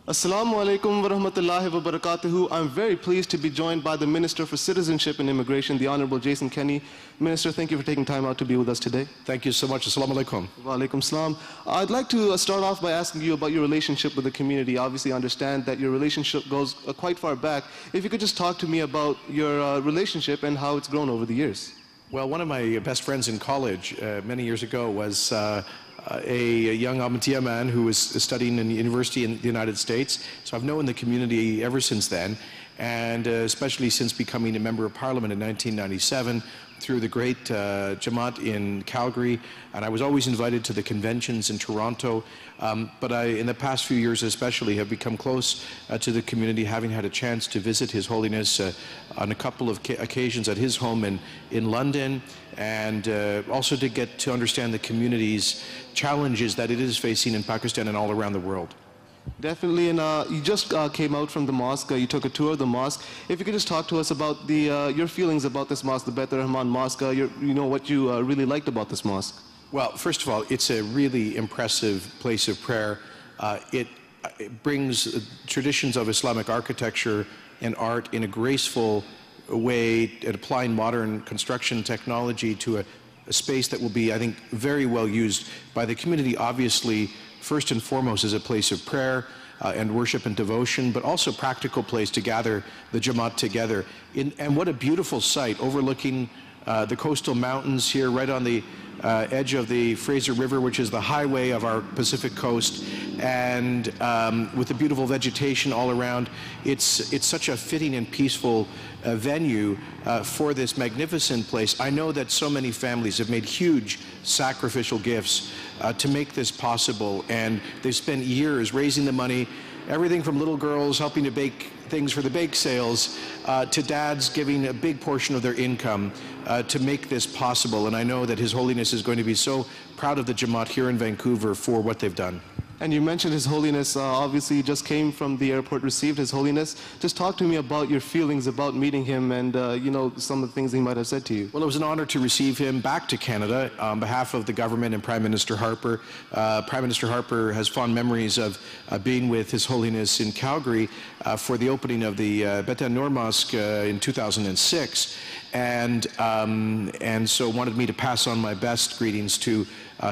Assalamu alaikum wa rahmatullahi wa barakatuhu. I'm very pleased to be joined by the Minister for Citizenship and Immigration, the Honorable Jason Kenney. Minister, thank you for taking time out to be with us today. Thank you so much. Assalamu alaikum. Wa alaikum salam. I'd like to start off by asking you about your relationship with the community. Obviously, I understand that your relationship goes quite far back. If you could just talk to me about your relationship and how it's grown over the years. Well, one of my best friends in college many years ago was a young Ahmadiyya man who was studying in the university in the United States. So I've known the community ever since then, and especially since becoming a member of parliament in 1997 through the great Jama'at in Calgary. And I was always invited to the conventions in Toronto. But in the past few years especially, have become close to the community, having had a chance to visit His Holiness on a couple of occasions at his home in London, and also to get to understand the community's challenges that it is facing in Pakistan and all around the world. Definitely, and you just came out from the mosque. You took a tour of the mosque. If you could just talk to us about your feelings about this mosque, the Baitur Rahman Mosque, what you really liked about this mosque. Well, first of all, it's a really impressive place of prayer. It brings traditions of Islamic architecture and art in a graceful way, at applying modern construction technology to a space that will be, I think, very well used by the community, obviously, first and foremost as a place of prayer and worship and devotion, but also a practical place to gather the Jama'at together. And what a beautiful sight, overlooking the coastal mountains here, right on the edge of the Fraser River, which is the highway of our Pacific coast, and with the beautiful vegetation all around. It's such a fitting and peaceful venue for this magnificent place. I know that so many families have made huge sacrificial gifts to make this possible, and they've spent years raising the money, everything from little girls helping to bake things for the bake sales, to dads giving a big portion of their income to make this possible. And I know that His Holiness is going to be so proud of the Jama'at here in Vancouver for what they've done. And you mentioned His Holiness, obviously you just came from the airport, received His Holiness. Just talk to me about your feelings about meeting him and, some of the things he might have said to you. Well, it was an honor to receive him back to Canada on behalf of the government and Prime Minister Harper. Prime Minister Harper has fond memories of being with His Holiness in Calgary for the opening of the Baitur Mosque in 2006. And so wanted me to pass on my best greetings to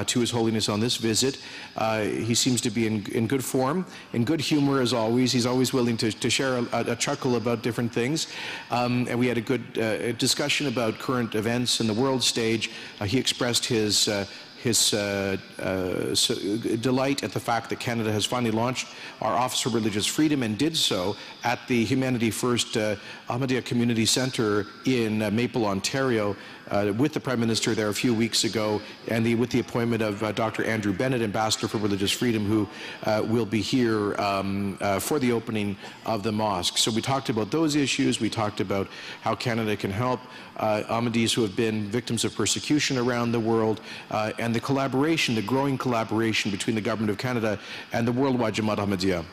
His Holiness on this visit. He seems to be in good form, in good humor as always. He's always willing to share a chuckle about different things. And we had a good discussion about current events in the world stage. He expressed his delight at the fact that Canada has finally launched our Office for Religious Freedom, and did so at the Humanity First Ahmadiyya Community Centre in Maple, Ontario, with the Prime Minister there a few weeks ago, and with the appointment of Dr. Andrew Bennett, Ambassador for Religious Freedom, who will be here for the opening of the mosque. So we talked about those issues. We talked about how Canada can help Ahmadis who have been victims of persecution around the world, and the collaboration, the growing collaboration between the Government of Canada and the worldwide Jama'at Ahmadiyya.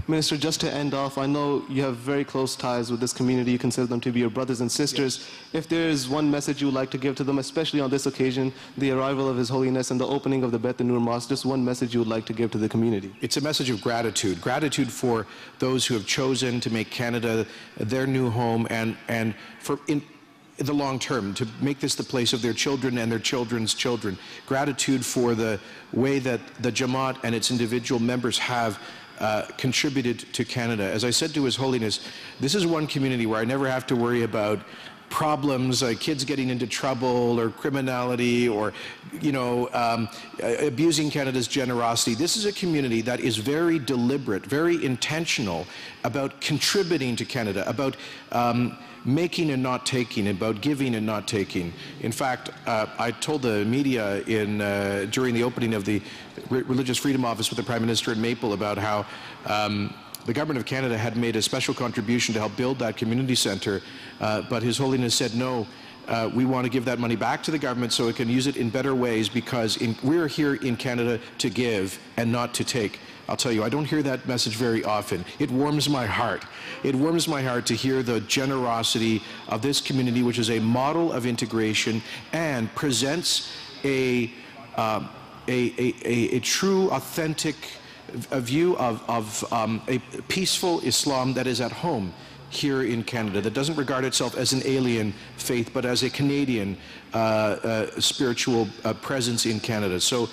Minister, just to end off, I know you have very close ties with this community. You consider them to be your brothers and sisters. Yes. If there is one message you would like to give to them, especially on this occasion, the arrival of His Holiness and the opening of the Baitur Mosque, just one message you would like to give to the community. It's a message of gratitude. Gratitude for those who have chosen to make Canada their new home, and for in the long term, to make this the place of their children and their children's children. Gratitude for the way that the Jama'at and its individual members have contributed to Canada. As I said to His Holiness, this is one community where I never have to worry about problems, kids getting into trouble or criminality or, abusing Canada's generosity. This is a community that is very deliberate, very intentional about contributing to Canada, about making and not taking, about giving and not taking. In fact, I told the media during the opening of the Religious Freedom Office with the Prime Minister in Maple about how the Government of Canada had made a special contribution to help build that community centre, but His Holiness said, no, we want to give that money back to the government so it can use it in better ways, because we're here in Canada to give and not to take. I'll tell you, I don't hear that message very often. It warms my heart. It warms my heart to hear the generosity of this community, which is a model of integration and presents a true, authentic a view of a peaceful Islam that is at home here in Canada, that doesn't regard itself as an alien faith, but as a Canadian spiritual presence in Canada. So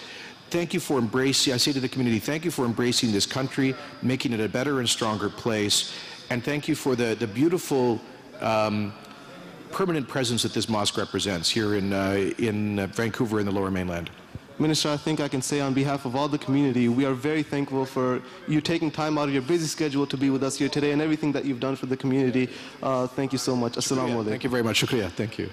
thank you for embracing, I say to the community, thank you for embracing this country, making it a better and stronger place, and thank you for the beautiful permanent presence that this mosque represents here in Vancouver in the Lower Mainland. Minister, I think I can say on behalf of all the community, we are very thankful for you taking time out of your busy schedule to be with us here today and everything that you've done for the community. Thank you so much. Assalamu alaikum. Thank you very much. Shukriya. Thank you.